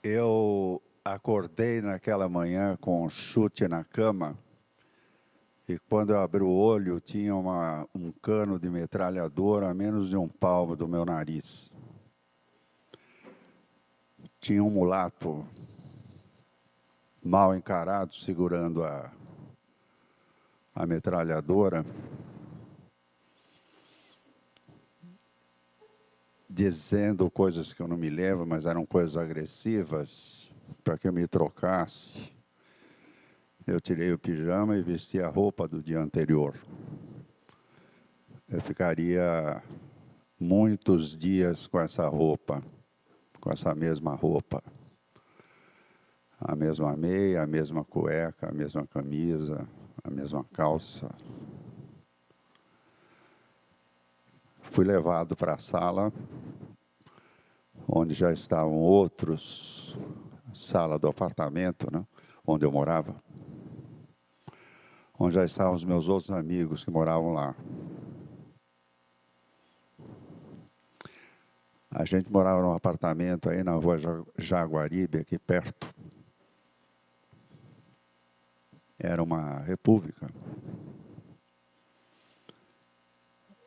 Eu acordei naquela manhã com um chute na cama e quando eu abri o olho tinha um cano de metralhadora a menos de um palmo do meu nariz. Tinha um mulato mal encarado segurando a metralhadora, dizendo coisas que eu não me lembro, mas eram coisas agressivas, para que eu me trocasse. Eu tirei o pijama e vesti a roupa do dia anterior. Eu ficaria muitos dias com essa roupa, com essa mesma roupa. A mesma meia, a mesma cueca, a mesma camisa, a mesma calça. Fui levado para a sala, onde já estavam outros, sala do apartamento, né, onde eu morava, onde já estavam os meus outros amigos que moravam lá. A gente morava num apartamento aí na rua Jaguaribe, aqui perto. Era uma república.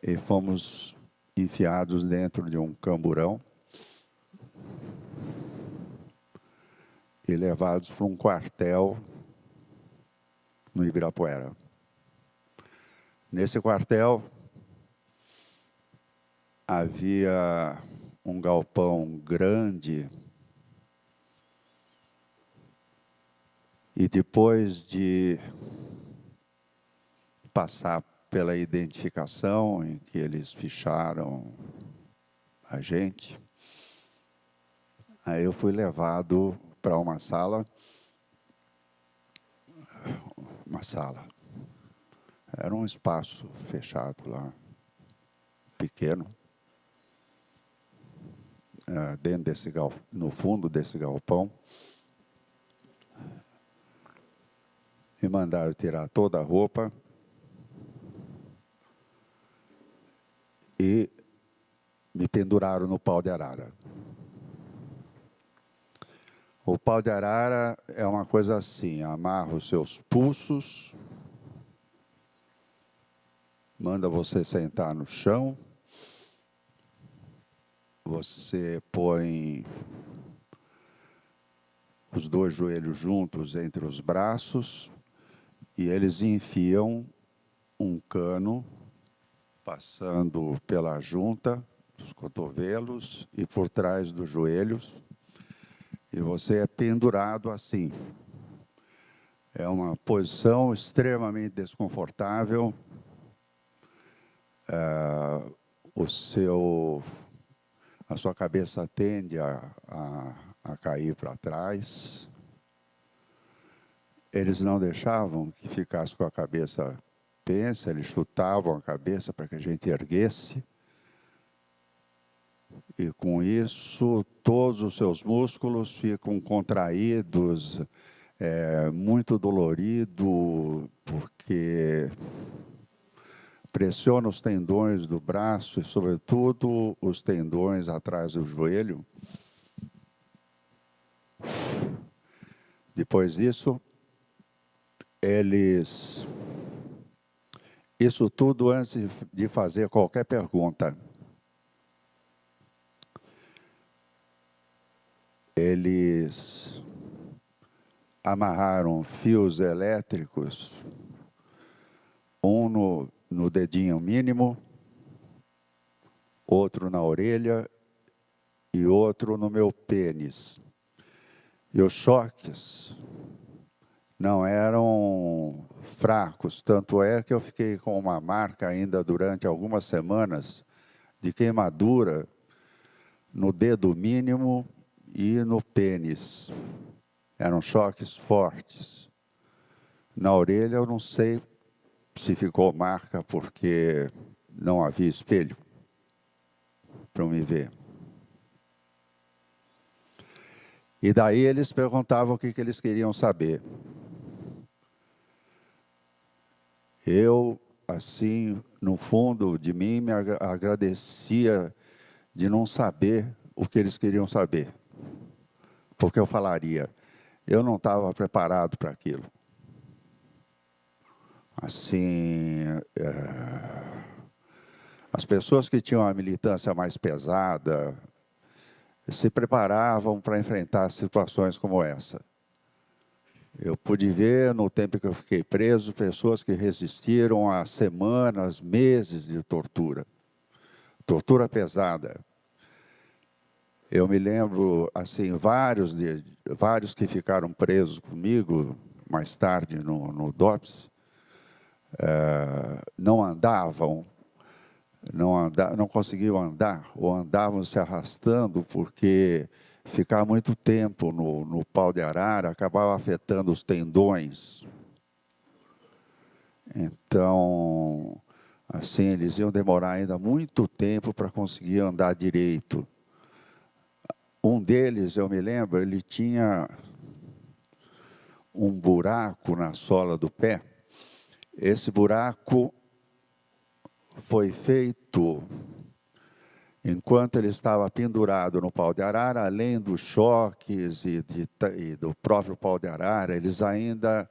E fomos enfiados dentro de um camburão e levados para um quartel no Ibirapuera. Nesse quartel havia um galpão grande e depois de passar pela identificação em que eles ficharam a gente, aí eu fui levado para uma sala, era um espaço fechado lá, pequeno, dentro desse no fundo desse galpão. Me mandaram tirar toda a roupa e me penduraram no pau de arara. O pau de arara é uma coisa assim, amarra os seus pulsos, manda você sentar no chão, você põe os dois joelhos juntos entre os braços e eles enfiam um cano passando pela junta dos cotovelos e por trás dos joelhos, e você é pendurado assim. É uma posição extremamente desconfortável. A sua cabeça tende a cair para trás. Eles não deixavam que ficasse com a cabeça tensa, eles chutavam a cabeça para que a gente erguesse. E com isso, todos os seus músculos ficam contraídos, muito dolorido, porque pressiona os tendões do braço e, sobretudo, os tendões atrás do joelho. Depois disso, isso tudo antes de fazer qualquer pergunta. Eles amarraram fios elétricos, um no dedinho mínimo, outro na orelha e outro no meu pênis. E os choques não eram fracos, tanto é que eu fiquei com uma marca ainda durante algumas semanas de queimadura no dedo mínimo e no pênis. Eram choques fortes. Na orelha eu não sei se ficou marca porque não havia espelho para eu me ver. E daí eles perguntavam o que eles queriam saber. Eu, assim, no fundo de mim, me agradecia de não saber o que eles queriam saber. porque eu falaria, eu não estava preparado para aquilo. Assim, as pessoas que tinham a militância mais pesada se preparavam para enfrentar situações como essa. Eu pude ver, no tempo que eu fiquei preso, pessoas que resistiram a semanas, meses de tortura. Tortura pesada. Eu me lembro, assim, vários que ficaram presos comigo, mais tarde no DOPS, não andavam, não conseguiam andar, ou andavam se arrastando, porque ficar muito tempo no pau de arara acabava afetando os tendões. Então, assim, eles iam demorar ainda muito tempo para conseguir andar direito. Um deles, eu me lembro, ele tinha um buraco na sola do pé. Esse buraco foi feito enquanto ele estava pendurado no pau de arara, além dos choques e do próprio pau de arara, eles ainda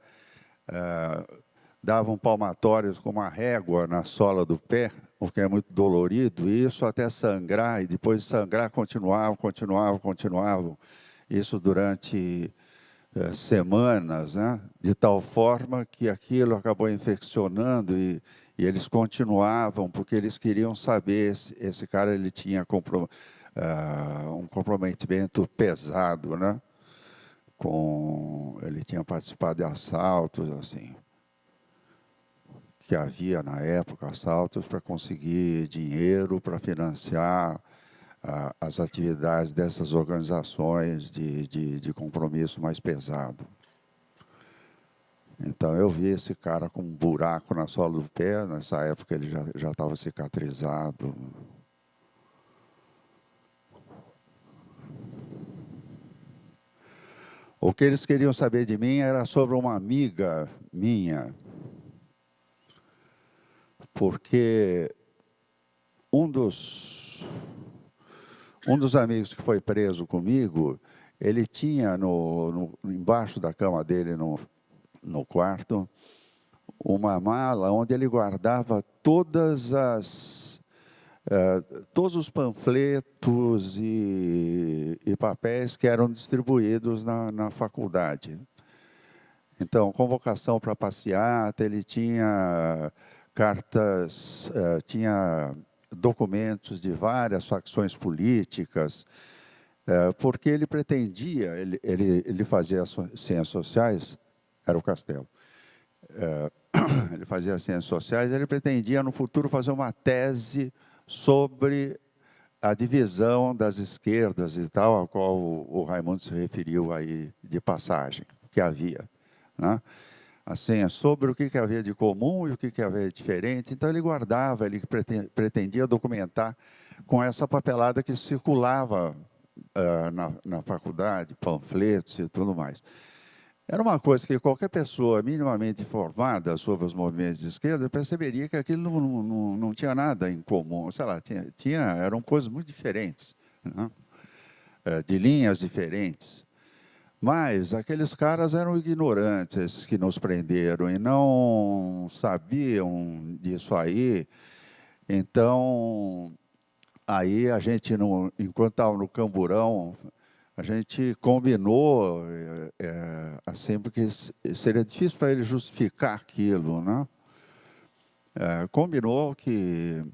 davam palmatórios com uma régua na sola do pé, o que é muito dolorido, e isso até sangrar, e depois de sangrar continuavam. Isso durante semanas, né? De tal forma que aquilo acabou infeccionando e eles continuavam, porque eles queriam saber se esse cara ele tinha um comprometimento pesado, né? Ele tinha participado de assaltos, assim, que havia na época, assaltos para conseguir dinheiro para financiar as atividades dessas organizações de compromisso mais pesado. Então, eu vi esse cara com um buraco na sola do pé, nessa época ele já estava cicatrizado. O que eles queriam saber de mim era sobre uma amiga minha, porque um dos amigos que foi preso comigo, ele tinha embaixo da cama dele, no quarto, uma mala onde ele guardava todos os panfletos e papéis que eram distribuídos na faculdade. Então, convocação para passeata, ele tinha cartas, tinha documentos de várias facções políticas, porque ele pretendia, ele fazia ciências sociais, era o Castelo, ele fazia ciências sociais, ele pretendia no futuro fazer uma tese sobre a divisão das esquerdas e tal, a qual o Raimundo se referiu aí de passagem, que havia, né? Assim, sobre o que havia de comum e o que havia de diferente. Então, ele guardava, ele pretendia documentar com essa papelada que circulava na faculdade, panfletos e tudo mais. Era uma coisa que qualquer pessoa minimamente informada sobre os movimentos de esquerda perceberia que aquilo não tinha nada em comum. Sei lá, eram coisas muito diferentes, né? De linhas diferentes. Mas aqueles caras eram ignorantes, esses que nos prenderam, e não sabiam disso aí. Então, aí a gente, enquanto estava no Camburão, a gente combinou, assim, porque seria difícil para ele justificar aquilo, né? Combinou que,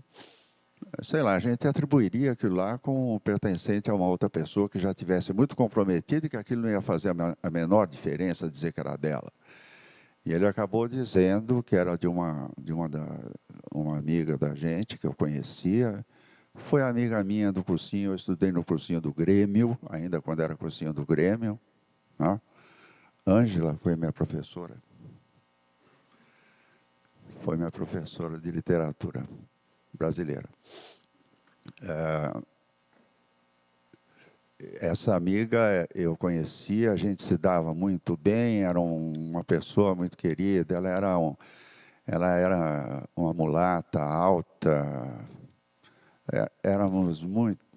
sei lá, a gente atribuiria aquilo lá como pertencente a uma outra pessoa que já tivesse muito comprometida e que aquilo não ia fazer a menor diferença dizer que era dela. E ele acabou dizendo que era de uma amiga da gente, que eu conhecia. Foi amiga minha do cursinho, eu estudei no cursinho do Grêmio, ainda quando era cursinho do Grêmio, né? Ângela foi minha professora. Foi minha professora de literatura brasileira. Essa amiga eu conhecia, a gente se dava muito bem, era uma pessoa muito querida, ela era uma mulata alta, éramos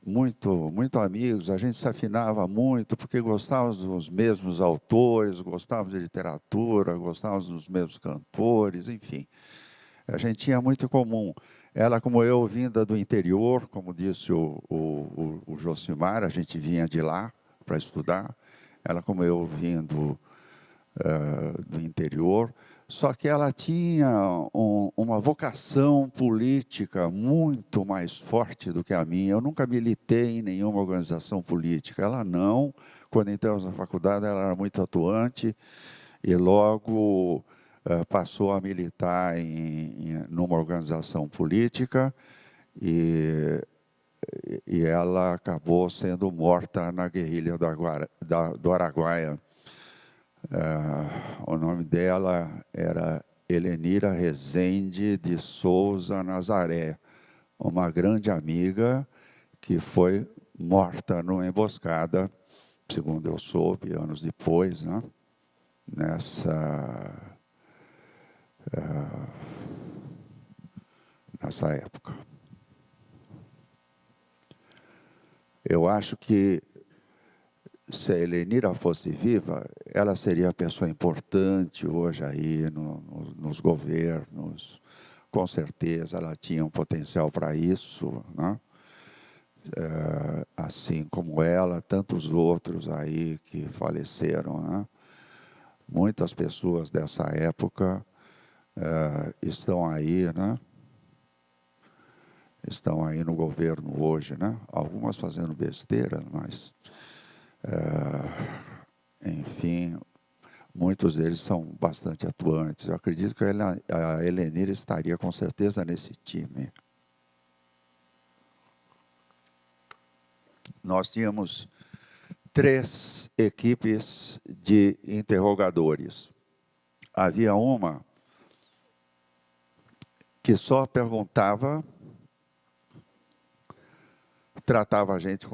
muito amigos, a gente se afinava muito, porque gostávamos dos mesmos autores, gostávamos de literatura, gostávamos dos mesmos cantores, enfim. A gente tinha muito em comum. Ela, como eu, vinda do interior, como disse o Josimar, a gente vinha de lá para estudar. Ela, como eu, vindo do interior. Só que ela tinha uma vocação política muito mais forte do que a minha. Eu nunca militei em nenhuma organização política. Ela não. Quando entramos na faculdade, ela era muito atuante e logo passou a militar numa organização política e ela acabou sendo morta na guerrilha do Araguaia. O nome dela era Helenira Rezende de Souza Nazaré, uma grande amiga que foi morta numa emboscada, segundo eu soube, anos depois, né? Nessa época. Eu acho que se a Helenira fosse viva, ela seria a pessoa importante hoje aí nos governos. Com certeza, ela tinha um potencial para isso, né? Assim como ela, tantos outros aí que faleceram, né? Muitas pessoas dessa época estão aí, né? Estão aí no governo hoje, né? Algumas fazendo besteira, mas enfim, muitos deles são bastante atuantes. Eu acredito que a Helenira estaria com certeza nesse time. Nós tínhamos 3 equipes de interrogadores. Havia uma que só perguntava, tratava a gente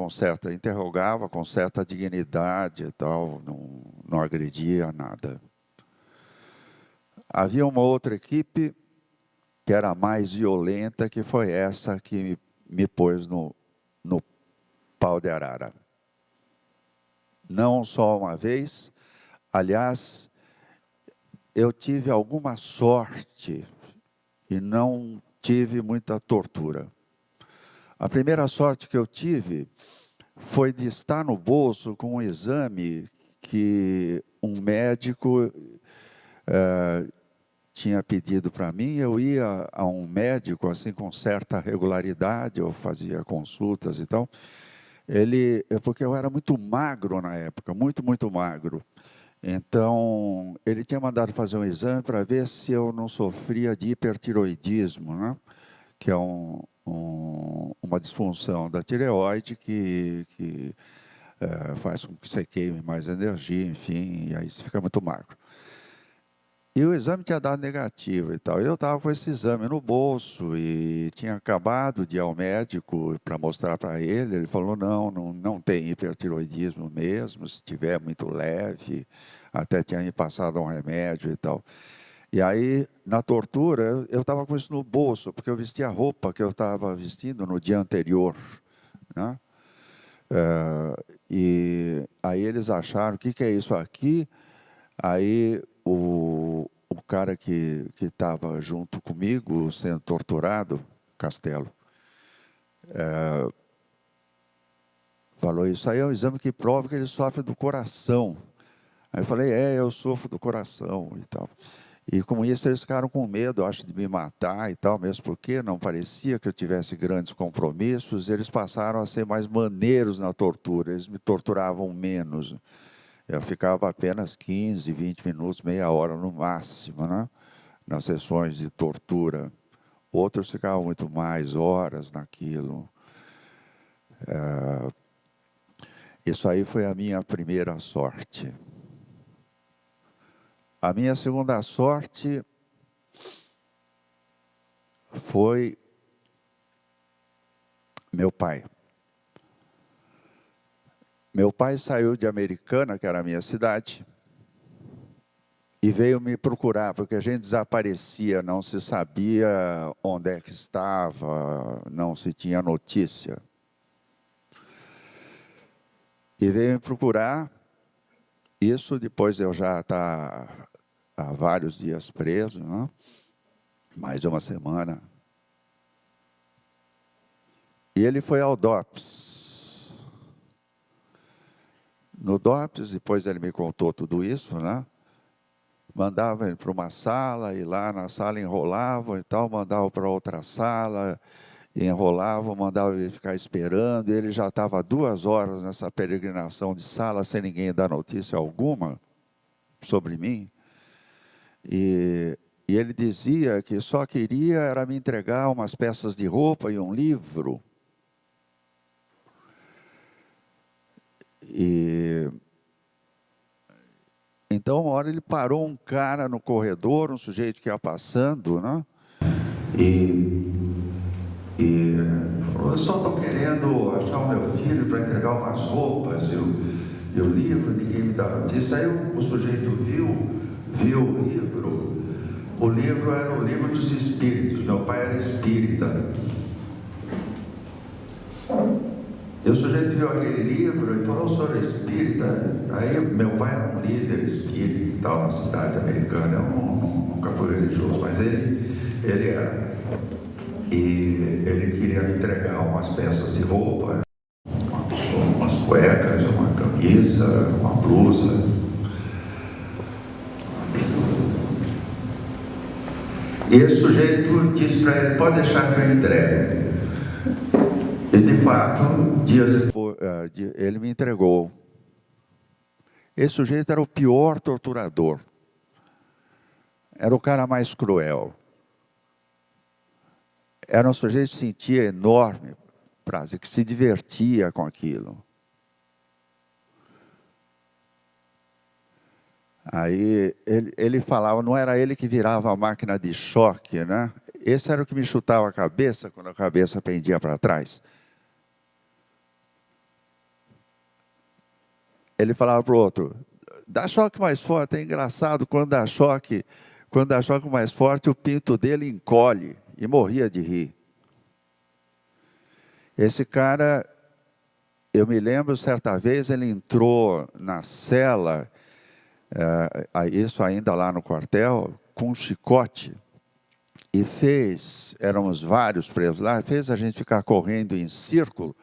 interrogava com certa dignidade e tal, não agredia nada. Havia uma outra equipe que era mais violenta, que foi essa que me pôs no pau de arara. Não só uma vez, aliás, eu tive alguma sorte e não tive muita tortura. A primeira sorte que eu tive foi de estar no bolso com um exame que um médico tinha pedido para mim. Eu ia a um médico assim com certa regularidade, eu fazia consultas e tal. Porque eu era muito magro na época, muito magro. Então, ele tinha mandado fazer um exame para ver se eu não sofria de hipertiroidismo, né? Que é uma disfunção da tireoide que faz com que você queime mais energia, enfim, e aí você fica muito magro. E o exame tinha dado negativo e tal. Eu estava com esse exame no bolso e tinha acabado de ir ao médico para mostrar para ele. Ele falou, não tem hipertiroidismo mesmo, se tiver muito leve, até tinha me passado um remédio e tal. E aí, na tortura, eu estava com isso no bolso, porque eu vestia a roupa que eu estava vestindo no dia anterior, né? E aí eles acharam, o que é isso aqui? Aí o cara que estava junto comigo, sendo torturado, Castelo, falou, isso aí é um exame que prova que ele sofre do coração. Aí eu falei, eu sofro do coração e tal. E com isso eles ficaram com medo, acho, de me matar e tal, mesmo porque não parecia que eu tivesse grandes compromissos. Eles passaram a ser mais maneiros na tortura, eles me torturavam menos. Eu ficava apenas 15, 20 minutos, meia hora no máximo, né? Nas sessões de tortura. Outros ficavam muito mais horas naquilo. Isso aí foi a minha primeira sorte. A minha segunda sorte foi meu pai. Meu pai saiu de Americana, que era a minha cidade, e veio me procurar, porque a gente desaparecia, não se sabia onde é que estava, não se tinha notícia. e veio me procurar. Isso depois de eu já estar há vários dias preso, né? Mais de uma semana. E ele foi ao DOPS. No DOPS, depois ele me contou tudo isso, né? Mandava ele para uma sala, e lá na sala enrolavam e tal, mandava para outra sala, enrolavam, mandavam ele ficar esperando, e ele já estava 2 horas nessa peregrinação de sala, sem ninguém dar notícia alguma sobre mim. E ele dizia que só queria era me entregar umas peças de roupa e um livro. Então, uma hora ele parou um cara no corredor, um sujeito que ia passando, né? E falou: eu só estou querendo achar o meu filho para entregar umas roupas e o livro, ninguém me dá notícia. Aí o sujeito viu o livro. O livro era o livro dos espíritos. Meu pai era espírita. E o sujeito viu aquele livro e falou: o senhor é espírita? Aí meu pai era um líder espírita e tal, na cidade americana. Eu nunca fui religioso, mas ele era. E ele queria me entregar umas peças de roupa, umas cuecas, uma camisa, uma blusa. E esse sujeito disse para ele: pode deixar que eu entregue. E de fato, dias depois, ele me entregou. Esse sujeito era o pior torturador. Era o cara mais cruel. Era um sujeito que sentia enorme prazer, que se divertia com aquilo. Aí ele falava, não era ele que virava a máquina de choque, né? Esse era o que me chutava a cabeça quando a cabeça pendia para trás. Ele falava para o outro: dá choque mais forte. É engraçado, quando dá choque mais forte, o pinto dele encolhe. E morria de rir. Esse cara, eu me lembro, certa vez, ele entrou na cela, isso ainda lá no quartel, com um chicote, e éramos vários presos lá, fez a gente ficar correndo em círculo.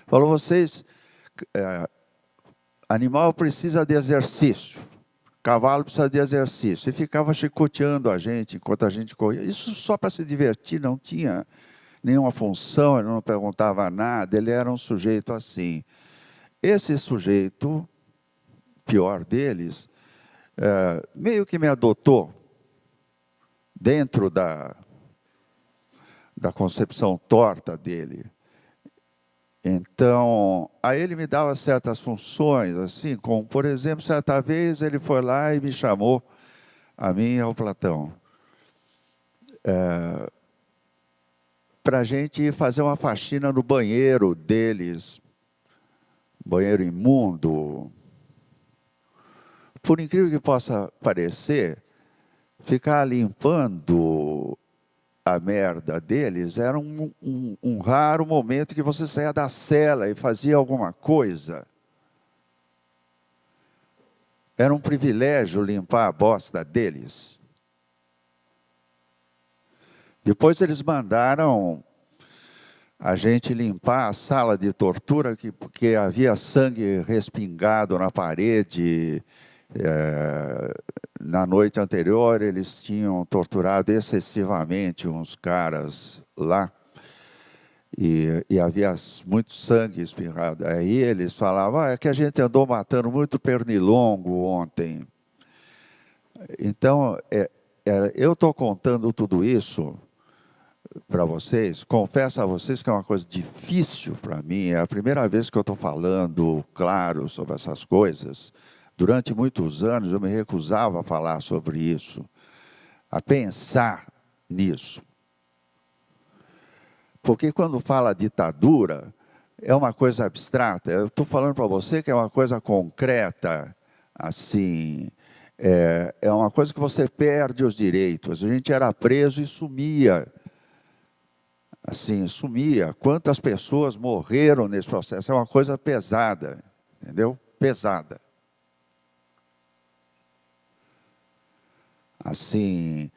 Falou: vocês, animal precisa de exercício, cavalo precisa de exercício. E ficava chicoteando a gente enquanto a gente corria. Isso só para se divertir, não tinha nenhuma função, ele não perguntava nada, ele era um sujeito assim. Esse sujeito, pior deles, meio que me adotou dentro da concepção torta dele. Então, aí ele me dava certas funções, assim, como, por exemplo, certa vez ele foi lá e me chamou, a mim e ao Platão, para a gente ir fazer uma faxina no banheiro deles, banheiro imundo. Por incrível que possa parecer, ficar limpando a merda deles era um raro momento que você saía da cela e fazia alguma coisa. Era um privilégio limpar a bosta deles. Depois eles mandaram a gente limpar a sala de tortura, porque havia sangue respingado na parede. Na noite anterior, eles tinham torturado excessivamente uns caras lá. E havia muito sangue espirrado. Aí eles falavam: é que a gente andou matando muito pernilongo ontem. Então, eu estou contando tudo isso para vocês. Confesso a vocês que é uma coisa difícil para mim. É a primeira vez que eu estou falando claro sobre essas coisas. Durante muitos anos eu me recusava a falar sobre isso, a pensar nisso. Porque quando fala ditadura, é uma coisa abstrata. Eu estou falando para você que é uma coisa concreta, assim, é uma coisa que você perde os direitos. A gente era preso e sumia. Assim, sumia. Quantas pessoas morreram nesse processo? É uma coisa pesada. entendeu? Pesada. Assim,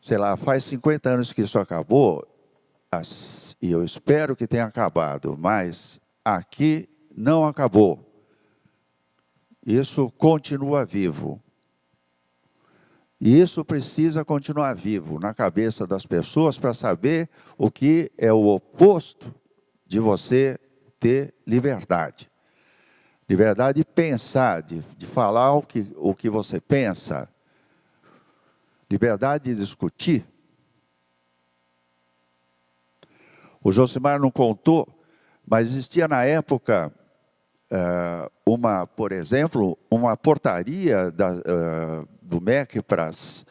sei lá, faz 50 anos que isso acabou, e eu espero que tenha acabado, mas aqui não acabou. Isso continua vivo. E isso precisa continuar vivo na cabeça das pessoas para saber o que é o oposto de você ter liberdade. Liberdade de pensar, de falar o que você pensa. Liberdade de discutir. O Josimar não contou, mas existia na época, por exemplo, uma portaria do MEC para as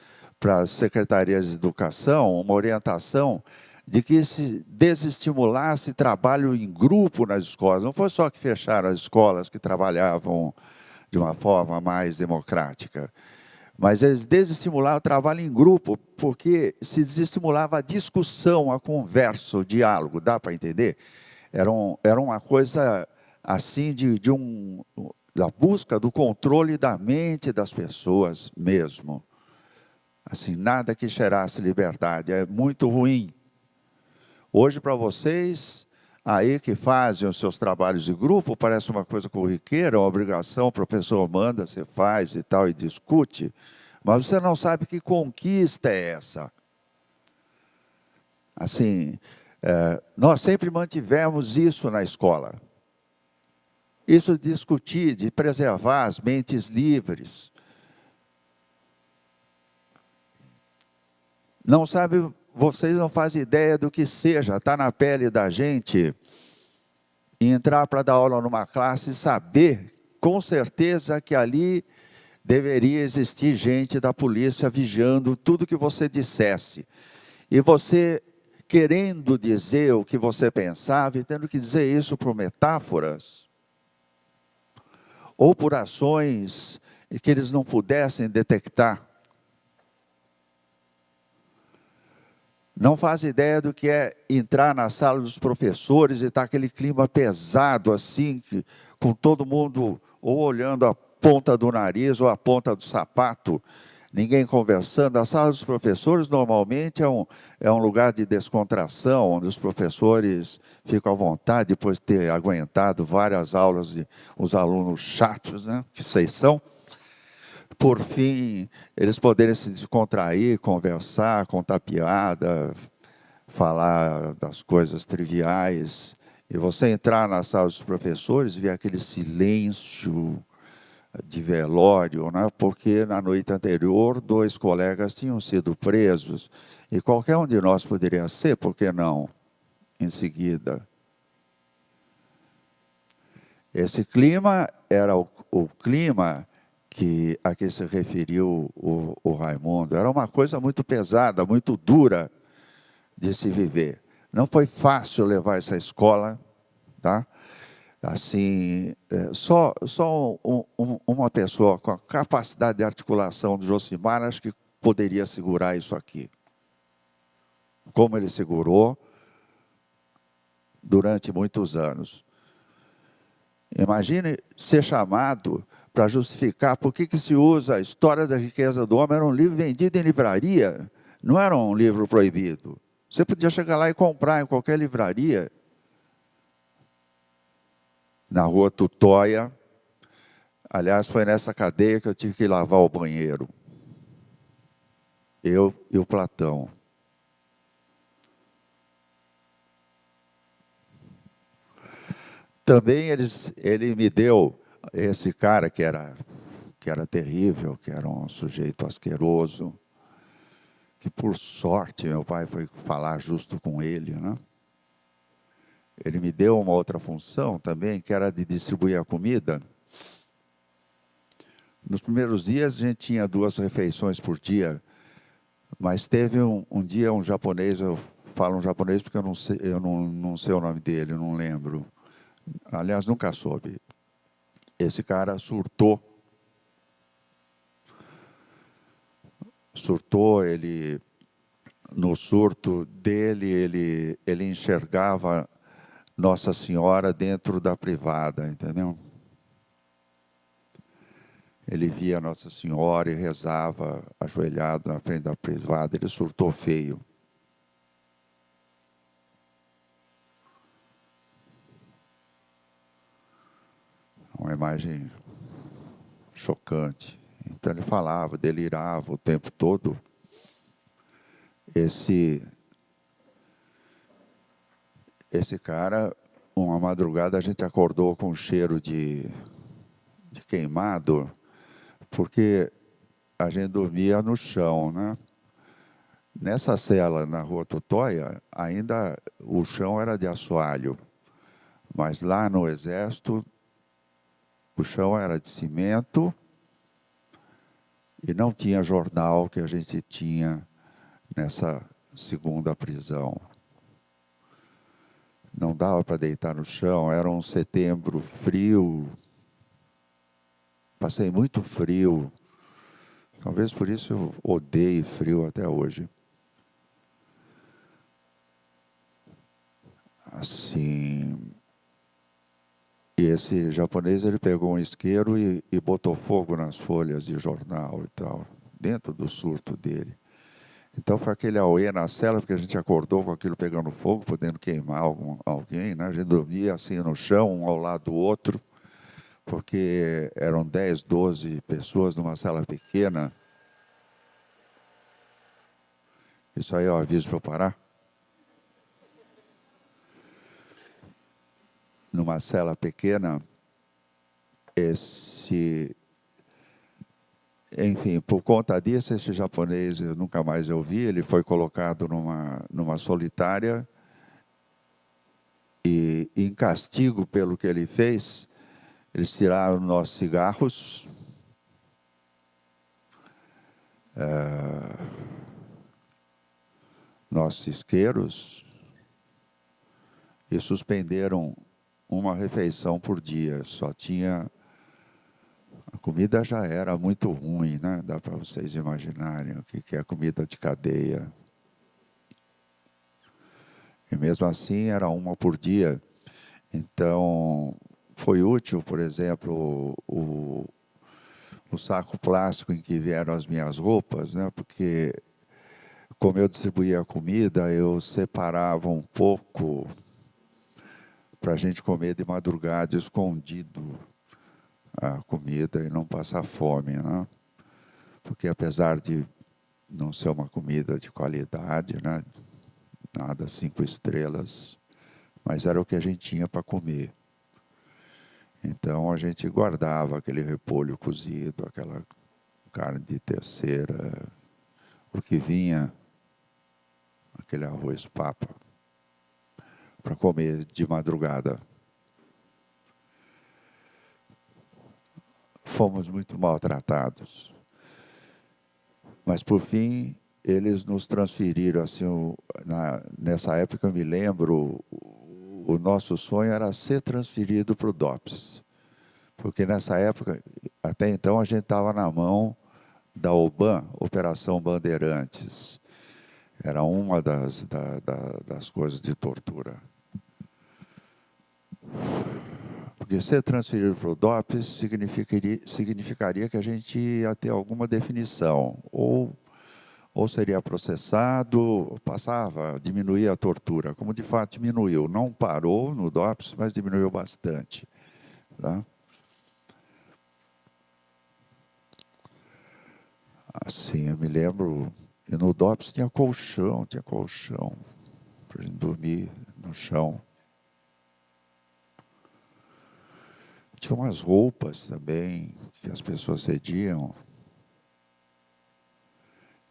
secretarias de educação, uma orientação de que se desestimulasse trabalho em grupo nas escolas. Não foi só que fecharam as escolas que trabalhavam de uma forma mais democrática, mas eles desestimulavam o trabalho em grupo, porque se desestimulava a discussão, a conversa, o diálogo, dá para entender? Era uma coisa assim da busca do controle da mente das pessoas mesmo. Assim, nada que cheirasse liberdade, é muito ruim. Hoje, para vocês, aí que fazem os seus trabalhos de grupo, parece uma coisa corriqueira, uma obrigação, o professor manda, você faz e tal, e discute, mas você não sabe que conquista é essa. Assim, nós sempre mantivemos isso na escola. Isso de discutir, de preservar as mentes livres. Não sabe, vocês não fazem ideia do que seja, está na pele da gente, e entrar para dar aula numa classe e saber, com certeza, que ali deveria existir gente da polícia vigiando tudo que você dissesse. E você querendo dizer o que você pensava e tendo que dizer isso por metáforas, ou por ações que eles não pudessem detectar. Não faz ideia do que é entrar na sala dos professores e estar aquele clima pesado assim, com todo mundo ou olhando a ponta do nariz ou a ponta do sapato, ninguém conversando. A sala dos professores normalmente é um lugar de descontração, onde os professores ficam à vontade depois de ter aguentado várias aulas de os alunos chatos, né, que vocês são. Por fim, eles poderem se descontrair, conversar, contar piada, falar das coisas triviais. E você entrar na sala dos professores e ver aquele silêncio de velório, né? Porque na noite anterior 2 colegas tinham sido presos. E qualquer um de nós poderia ser, por que não? Em seguida. Esse clima era o clima a que se referiu o Raimundo. Era uma coisa muito pesada, muito dura de se viver. Não foi fácil levar essa escola, tá? Assim, só uma pessoa com a capacidade de articulação do Josimar, acho que poderia segurar isso aqui. Como ele segurou durante muitos anos. Imagine ser chamado para justificar por que se usa a História da Riqueza do Homem. Era um livro vendido em livraria, não era um livro proibido. Você podia chegar lá e comprar em qualquer livraria. Na rua Tutóia. Aliás, foi nessa cadeia que eu tive que lavar o banheiro. Eu e o Platão. Também ele me deu, esse cara que era terrível, que era um sujeito asqueroso, que por sorte meu pai foi falar justo com ele, né? Ele me deu uma outra função também, que era de distribuir a comida. Nos primeiros dias a gente tinha 2 refeições por dia, mas teve um dia um japonês, eu falo um japonês porque eu não sei o nome dele, eu não lembro. Aliás, nunca soube. Esse cara surtou. No surto dele, ele enxergava Nossa Senhora dentro da privada, entendeu? ele via Nossa Senhora e rezava ajoelhado na frente da privada, ele surtou feio. Uma imagem chocante. Então ele falava, delirava o tempo todo. Esse cara, uma madrugada a gente acordou com um cheiro de queimado, porque a gente dormia no chão, né? Nessa cela na Rua Tutóia, ainda o chão era de assoalho, mas lá no Exército, o chão era de cimento e não tinha jornal que a gente tinha nessa segunda prisão. Não dava para deitar no chão, era um setembro frio. Passei muito frio. Talvez por isso eu odeie frio até hoje. Assim. E esse japonês, ele pegou um isqueiro e botou fogo nas folhas de jornal e tal, dentro do surto dele. Então foi aquele auê na cela, porque a gente acordou com aquilo pegando fogo, podendo queimar alguém, né? A gente dormia assim no chão, um ao lado do outro, porque eram 10, 12 pessoas numa sala pequena. Isso aí é o aviso para eu parar? Numa cela pequena, enfim, por conta disso, esse japonês, eu nunca mais ouvi, ele foi colocado numa solitária e, em castigo pelo que ele fez, eles tiraram nossos cigarros, nossos isqueiros e suspenderam uma refeição por dia. Só tinha... A comida já era muito ruim, né? Dá para vocês imaginarem o que é comida de cadeia. E mesmo assim era uma por dia. Então, foi útil, por exemplo, o saco plástico em que vieram as minhas roupas, né? Porque, como eu distribuía a comida, eu separava um pouco para a gente comer de madrugada, escondido a comida e não passar fome, né? Porque apesar de não ser uma comida de qualidade, né? Nada 5 estrelas, mas era o que a gente tinha para comer. Então a gente guardava aquele repolho cozido, aquela carne de terceira, o que vinha, aquele arroz papa, para comer de madrugada. Fomos muito maltratados. Mas, por fim, eles nos transferiram, assim, nessa época eu me lembro, o nosso sonho era ser transferido para o DOPS. Porque nessa época, até então, a gente estava na mão da OBAN, Operação Bandeirantes. Era uma das coisas de tortura. Porque ser transferido para o DOPS significaria que a gente ia ter alguma definição. Ou seria processado, diminuía a tortura. Como de fato diminuiu. Não parou no DOPS, mas diminuiu bastante. Tá? Assim, eu me lembro, e no DOPS tinha colchão para a gente dormir no chão. Tinha umas roupas também que as pessoas cediam.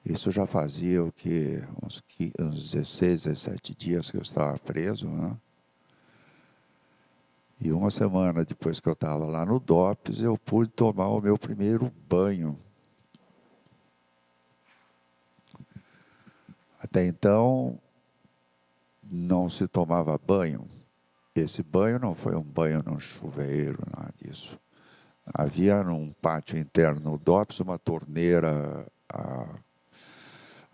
Isso já fazia o quê? Uns 16, 17 dias que eu estava preso, né? E uma semana depois que eu estava lá no DOPS, eu pude tomar o meu primeiro banho. Até então, não se tomava banho. Esse banho não foi um banho num chuveiro, nada disso. Havia num pátio interno do DOPS uma torneira a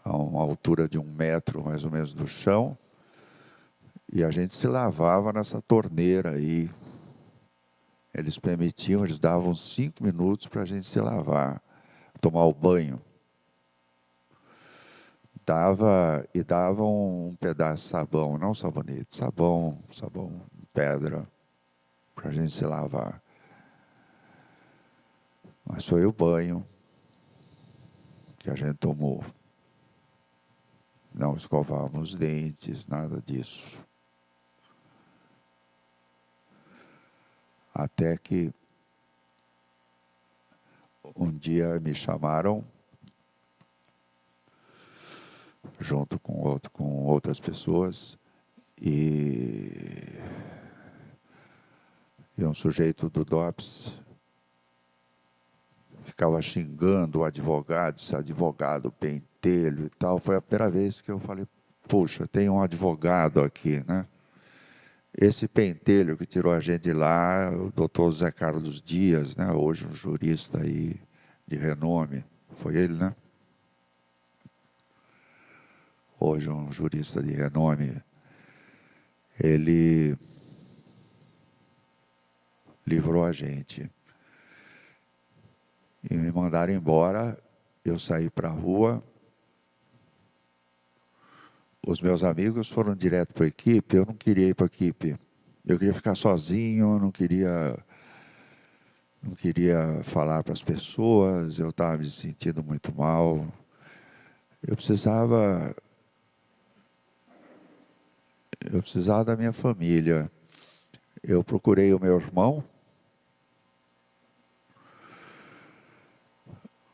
uma altura de 1 metro, mais ou menos, do chão. E a gente se lavava nessa torneira aí. eles permitiam, eles davam 5 minutos para a gente se lavar, tomar o banho. Davam um pedaço de sabão, não sabonete, sabão, pedra, para a gente se lavar. Mas foi o banho que a gente tomou. Não escovávamos os dentes, nada disso. Até que um dia me chamaram, junto com outras pessoas, e um sujeito do DOPS ficava xingando o advogado, esse advogado pentelho e tal. Foi a primeira vez que eu falei, puxa, tem um advogado aqui, né? Esse pentelho que tirou a gente de lá, o doutor Zé Carlos Dias, né? Hoje um jurista aí de renome, foi ele, né? Hoje um jurista de renome, ele livrou a gente. E me mandaram embora, eu saí para a rua. Os meus amigos foram direto para a equipe, eu não queria ir para a equipe. Eu queria ficar sozinho, não queria falar para as pessoas, eu estava me sentindo muito mal. Eu precisava da minha família. Eu procurei o meu irmão.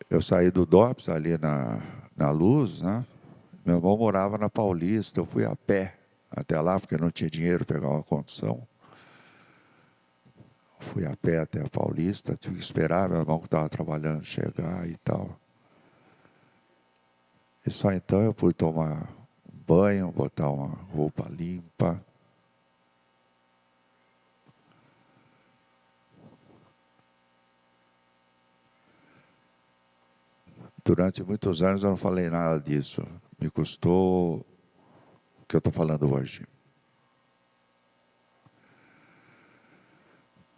Eu saí do DOPS ali na Luz, né? Meu irmão morava na Paulista, eu fui a pé até lá, porque não tinha dinheiro para pegar uma condução. Fui a pé até a Paulista, tive que esperar meu irmão que estava trabalhando chegar e tal. E só então eu pude tomar um banho, botar uma roupa limpa. Durante muitos anos eu não falei nada disso. Me custou o que eu estou falando hoje.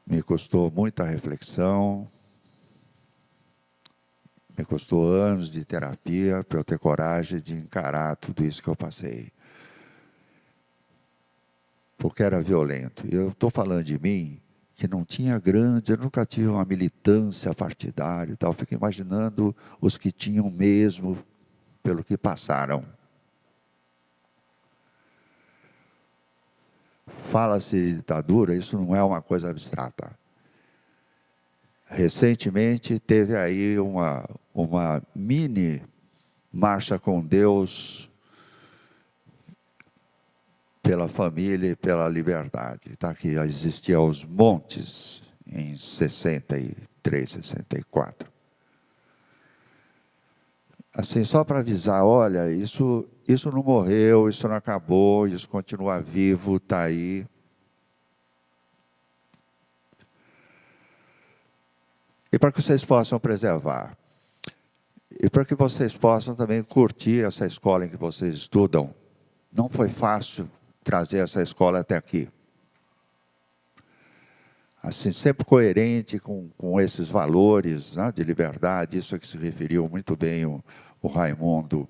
Me custou muita reflexão, me custou anos de terapia para eu ter coragem de encarar tudo isso que eu passei. Porque era violento. E eu estou falando de mim, que não tinha grandes, eu nunca tive uma militância partidária e tal. Fico imaginando os que tinham mesmo, pelo que passaram. Fala-se de ditadura, isso não é uma coisa abstrata. Recentemente teve aí uma mini marcha com Deus pela família e pela liberdade, tá? Que existia aos montes em 63, 64. Assim, só para avisar, olha, isso não morreu, isso não acabou, isso continua vivo, está aí. E para que vocês possam preservar. E para que vocês possam também curtir essa escola em que vocês estudam. Não foi fácil trazer essa escola até aqui. Assim, sempre coerente com esses valores, né, de liberdade, isso é que se referiu muito bem o Raimundo.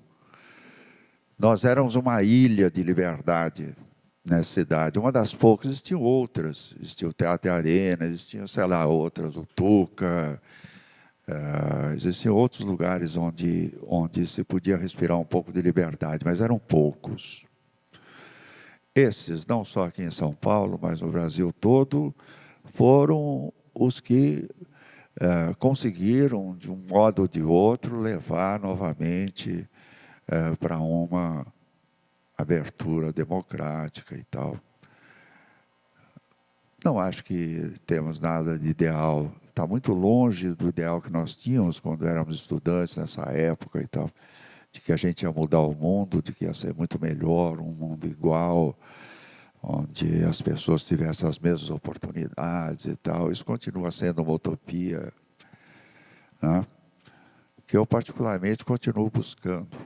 Nós éramos uma ilha de liberdade nessa cidade, uma das poucas, existiam outras, existia o Teatro e Arena, existiam, sei lá, outras, o Tuca, existiam outros lugares onde se podia respirar um pouco de liberdade, mas eram poucos. Esses, não só aqui em São Paulo, mas no Brasil todo, foram os que conseguiram, de um modo ou de outro, levar novamente para uma abertura democrática e tal. Não acho que temos nada de ideal. Está muito longe do ideal que nós tínhamos quando éramos estudantes nessa época e tal, de que a gente ia mudar o mundo, de que ia ser muito melhor, um mundo igual, onde as pessoas tivessem as mesmas oportunidades e tal. Isso continua sendo uma utopia, né? Que eu particularmente continuo buscando.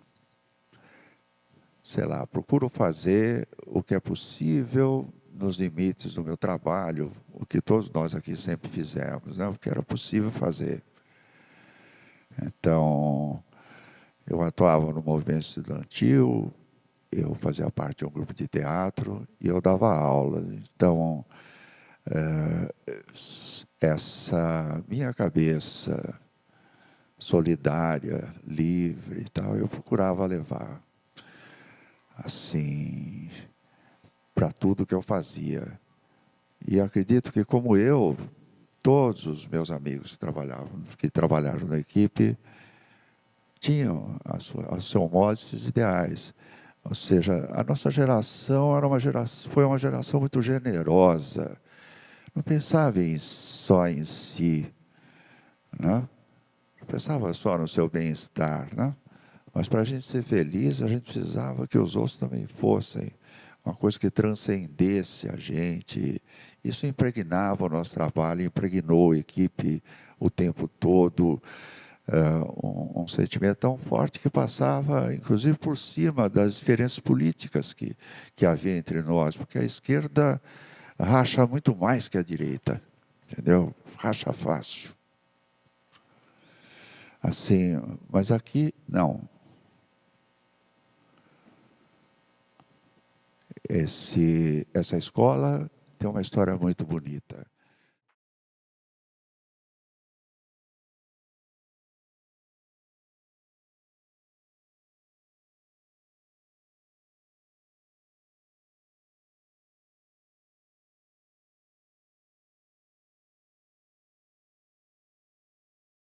Sei lá, procuro fazer o que é possível nos limites do meu trabalho, o que todos nós aqui sempre fizemos, né? O que era possível fazer. Então, eu atuava no movimento estudantil, eu fazia parte de um grupo de teatro e eu dava aula. Então, essa minha cabeça solidária, livre e tal, eu procurava levar assim para tudo que eu fazia. E acredito que, como eu, todos os meus amigos que trabalharam na equipe tinham a seu modo esses ideais. Ou seja, a nossa geração foi uma geração muito generosa. Não pensava só em si, né? Não pensava só no seu bem-estar, né? Mas para a gente ser feliz, a gente precisava que os outros também fossem. Uma coisa que transcendesse a gente. Isso impregnava o nosso trabalho, impregnou a equipe o tempo todo. Um sentimento tão forte que passava, inclusive, por cima das diferenças políticas que havia entre nós, porque a esquerda racha muito mais que a direita, entendeu? Racha fácil. Assim, mas aqui, não. Essa escola tem uma história muito bonita.